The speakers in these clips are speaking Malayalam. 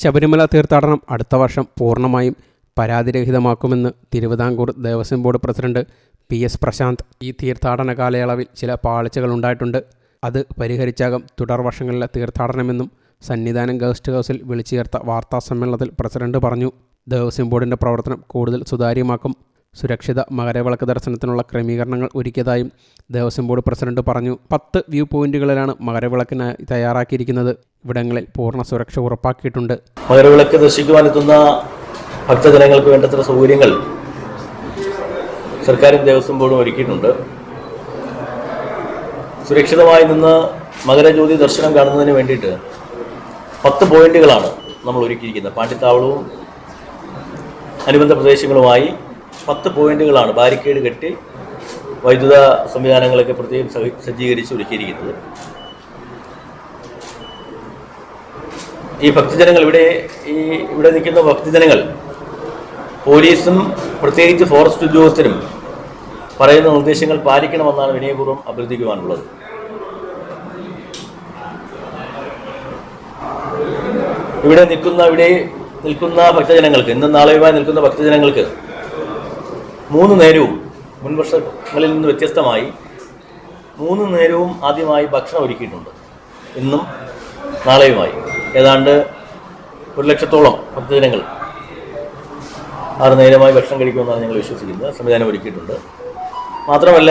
ശബരിമല തീർത്ഥാടനം അടുത്ത വർഷം പൂർണ്ണമായും പരാതിരഹിതമാക്കുമെന്ന് Thiruvithamkoor Devaswom board president PS Prashanth. ഈ തീർത്ഥാടന കാലയളവിൽ ചില പാളിച്ചകളുണ്ടായിട്ടുണ്ട്. അത് പരിഹരിച്ചാകും തുടർ വർഷങ്ങളിലെ തീർത്ഥാടനമെന്നും സന്നിധാനം ഗസ്റ്റ് ഹൗസിൽ വിളിച്ചു ചേർത്ത വാർത്താസമ്മേളനത്തിൽ പ്രസിഡന്റ് പറഞ്ഞു. ദേവസ്വം ബോർഡിൻ്റെ പ്രവർത്തനം കൂടുതൽ സുതാര്യമാക്കും. സുരക്ഷിത മകരവിളക്ക് ദർശനത്തിനുള്ള ക്രമീകരണങ്ങൾ ഒരുക്കിയതായും ദേവസ്വം ബോർഡ് പ്രസിഡന്റ് പറഞ്ഞു. 10 വ്യൂ പോയിന്റുകളിലാണ് മകരവിളക്കിനായി തയ്യാറാക്കിയിരിക്കുന്നത്. ഇവിടങ്ങളിൽ പൂർണ്ണ സുരക്ഷ ഉറപ്പാക്കിയിട്ടുണ്ട്. മകരവിളക്ക് ദർശിക്കുവാനെത്തുന്ന ഭക്തജനങ്ങൾക്ക് വേണ്ടത്ര സൗകര്യങ്ങൾ സർക്കാരും ദേവസ്വം ബോർഡും ഒരുക്കിയിട്ടുണ്ട്. സുരക്ഷിതമായി നിന്ന് മകരജ്യോതി ദർശനം കാണുന്നതിന് വേണ്ടിയിട്ട് 10 പോയിന്റുകളാണ് നമ്മൾ ഒരുക്കിയിരിക്കുന്നത്. പാണ്ടിത്താവളവും അനുബന്ധ പ്രദേശങ്ങളുമായി 10 പോയിന്റുകളാണ് ബാരിക്കേഡ് കെട്ടി വൈദ്യുത സംവിധാനങ്ങളൊക്കെ പ്രത്യേകം സജ്ജീകരിച്ച് ഒരുക്കിയിരിക്കുന്നത്. ഈ ഭക്തജനങ്ങൾ ഇവിടെ നിൽക്കുന്ന ഭക്തജനങ്ങൾ പോലീസും പ്രത്യേകിച്ച് ഫോറസ്റ്റ് ഉദ്യോഗസ്ഥരും പറയുന്ന നിർദ്ദേശങ്ങൾ പാലിക്കണമെന്നാണ് വിനയപൂർവ്വം അഭ്യർത്ഥിക്കുവാനുള്ളത്. ഇവിടെ നിൽക്കുന്ന ഭക്തജനങ്ങൾക്ക്, ഇന്നും നാളെയുമായി നിൽക്കുന്ന ഭക്തജനങ്ങൾക്ക് 3 നേരവും മുൻവർഷങ്ങളിൽ നിന്ന് വ്യത്യസ്തമായി 3 നേരവും ആദ്യമായി ഭക്ഷണം ഒരുക്കിയിട്ടുണ്ട്. ഇന്നും നാളെയുമായി ഏതാണ്ട് 1,00,000-ഓളം ഭക്തജനങ്ങൾ 6 നേരമായി ഭക്ഷണം കഴിക്കുമെന്നാണ് ഞങ്ങൾ വിശ്വസിക്കുന്നത്. സംവിധാനം ഒരുക്കിയിട്ടുണ്ട്. മാത്രമല്ല,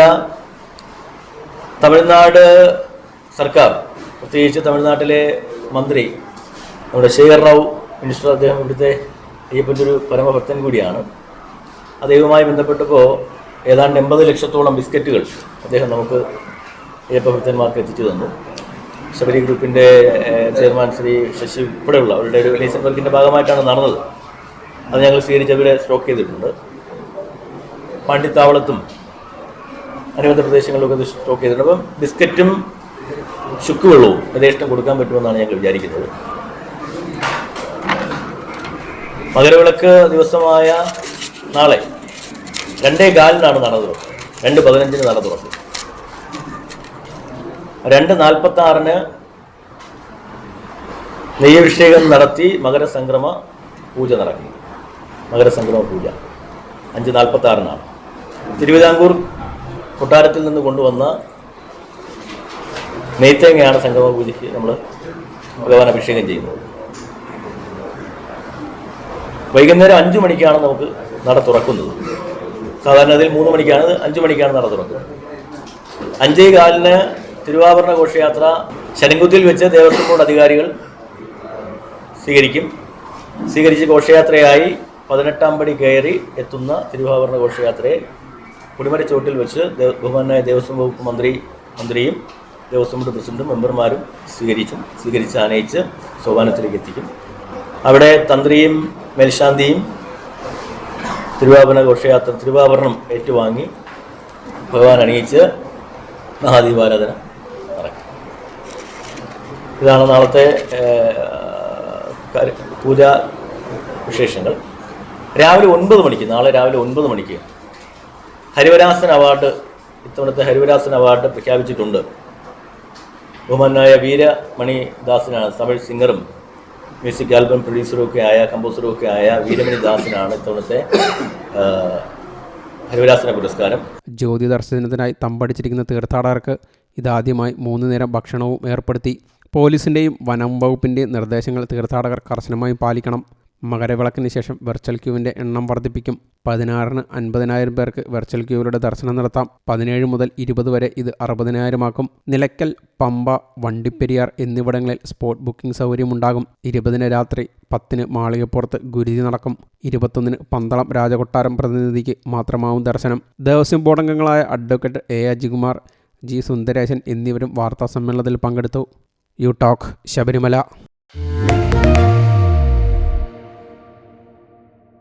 തമിഴ്നാട് സർക്കാർ, പ്രത്യേകിച്ച് തമിഴ്നാട്ടിലെ മന്ത്രി നമ്മുടെ ശേഖർ റാവു മിനിസ്റ്റർ, അദ്ദേഹം ഇവിടുത്തെ അയ്യപ്പൻ്റെ ഒരു പരമഭക്തൻ കൂടിയാണ്. അദ്ദേഹവുമായി ബന്ധപ്പെട്ടപ്പോൾ ഏതാണ്ട് 80 ലക്ഷത്തോളം ബിസ്ക്കറ്റുകൾ അദ്ദേഹം നമുക്ക് അയ്യപ്പ ഭക്തന്മാർക്ക് എത്തിച്ചു തന്നു. ശബരി ഗ്രൂപ്പിൻ്റെ ചെയർമാൻ ശ്രീ ശശി ഉൾപ്പെടെയുള്ള അവരുടെ ഒരു ലൈസൻ വർക്കിൻ്റെ ഭാഗമായിട്ടാണ് നടന്നത്. അത് ഞങ്ങൾ സ്വീകരിച്ച് അവരെ സ്റ്റോക്ക് ചെയ്തിട്ടുണ്ട്. പാണ്ടിത്താവളത്തും അനുബന്ധ പ്രദേശങ്ങളിലൊക്കെ അത് സ്റ്റോക്ക് ചെയ്തിട്ടുണ്ട്. അപ്പം ബിസ്ക്കറ്റും ചുക്കുവെള്ളവും യഥേഷ്ടം കൊടുക്കാൻ പറ്റുമെന്നാണ് ഞങ്ങൾ വിചാരിക്കുന്നത്. മകരവിളക്ക് ദിവസമായ നാളെ 2:15 നട തുറക്കും. 2:15 നട തുറക്കും. 2:46 നെയ്യഭിഷേകം നടത്തി മകരസംക്രമ പൂജ നടക്കും. മകരസംക്രമ പൂജ 5:46 തിരുവിതാംകൂർ കൊട്ടാരത്തിൽ നിന്ന് കൊണ്ടുവന്ന നെയ്ത്തേങ്ങയാണ് സംക്രമ പൂജയ്ക്ക് നമ്മൾ ഭഗവാൻ അഭിഷേകം ചെയ്യുന്നത്. വൈകുന്നേരം 5 മണിക്കാണ് നമുക്ക് നട തുറക്കുന്നത്. സാധാരണ അതിൽ 3 മണിക്കാണ്, 5 മണിക്കാണ് നട തുറക്കുന്നത്. 5:15 തിരുവാഭരണ ഘോഷയാത്ര ശരംകുത്തിയിൽ വെച്ച് ദേവസ്വം ബോർഡ് അധികാരികൾ സ്വീകരിച്ച് ഘോഷയാത്രയായി 18-ാം പടി കയറി എത്തുന്ന തിരുവാഭരണ ഘോഷയാത്രയെ കുടിമരച്ചോട്ടിൽ വെച്ച് ബഹുമാനായ ദേവസ്വം വകുപ്പ് മന്ത്രിയും ദേവസ്വം ബോർഡ് പ്രസിഡന്റും മെമ്പർമാരും സ്വീകരിച്ച് ആനയിച്ച് സോപാനത്തിലേക്ക് എത്തിക്കും. അവിടെ തന്ത്രിയും മേൽശാന്തിയും തിരുവാഭരണം ഏറ്റുവാങ്ങി ഭഗവാൻ അണിയിച്ച് മഹാദീപാരാധന നടക്കും. ഇതാണ് നാളത്തെ പൂജാ വിശേഷങ്ങൾ. രാവിലെ 9 മണിക്ക്, നാളെ രാവിലെ 9 മണിക്ക് ഹരിവരാസൻ അവാർഡ്, ഇത്തവണത്തെ ഹരിവരാസൻ അവാർഡ് പ്രഖ്യാപിച്ചിട്ടുണ്ട്. ബഹുമാനായ വീരമണി ദാസിനാണ്, തമിഴ് സിംഗറും മ്യൂസിക് ആൽബം കമ്പോസറും ഒക്കെ ആയ വീരമണി ദാസിനാണ് ഇത്തവണത്തെ ഹരിവരാസന പുരസ്കാരം. ജ്യോതി ദർശനത്തിനായി തമ്പടിച്ചിരിക്കുന്ന തീർത്ഥാടകർക്ക് ഇതാദ്യമായി 3 നേരം ഭക്ഷണവും ഏർപ്പെടുത്തി. പോലീസിൻ്റെയും വനം വകുപ്പിൻ്റെയും നിർദ്ദേശങ്ങൾ തീർത്ഥാടകർ കർശനമായി പാലിക്കണം. മകരവിളക്കിന് ശേഷം വെർച്വൽ ക്യൂവിൻ്റെ എണ്ണം വർദ്ധിപ്പിക്കും. 16-ന് 50,000 പേർക്ക് വെർച്വൽ ക്യൂവിലൂടെ ദർശനം നടത്താം. 17 മുതൽ 20 വരെ ഇത് 60,000 ആക്കും. നിലയ്ക്കൽ, പമ്പ, വണ്ടിപ്പെരിയാർ എന്നിവിടങ്ങളിൽ സ്പോട്ട് ബുക്കിംഗ് സൗകര്യമുണ്ടാകും. 20-ന് രാത്രി 10-ന് മാളികപ്പുറത്ത് ഗുരുതി നടക്കും. 21-ന് പന്തളം രാജകൊട്ടാരം പ്രതിനിധിക്ക് മാത്രമാവും ദർശനം. ദേവസ്വം ബോർഡ് അംഗങ്ങളായ advocate A. Ajikumar, G. Sundaresan എന്നിവരും വാർത്താസമ്മേളനത്തിൽ പങ്കെടുത്തു. You talk Sabarimala.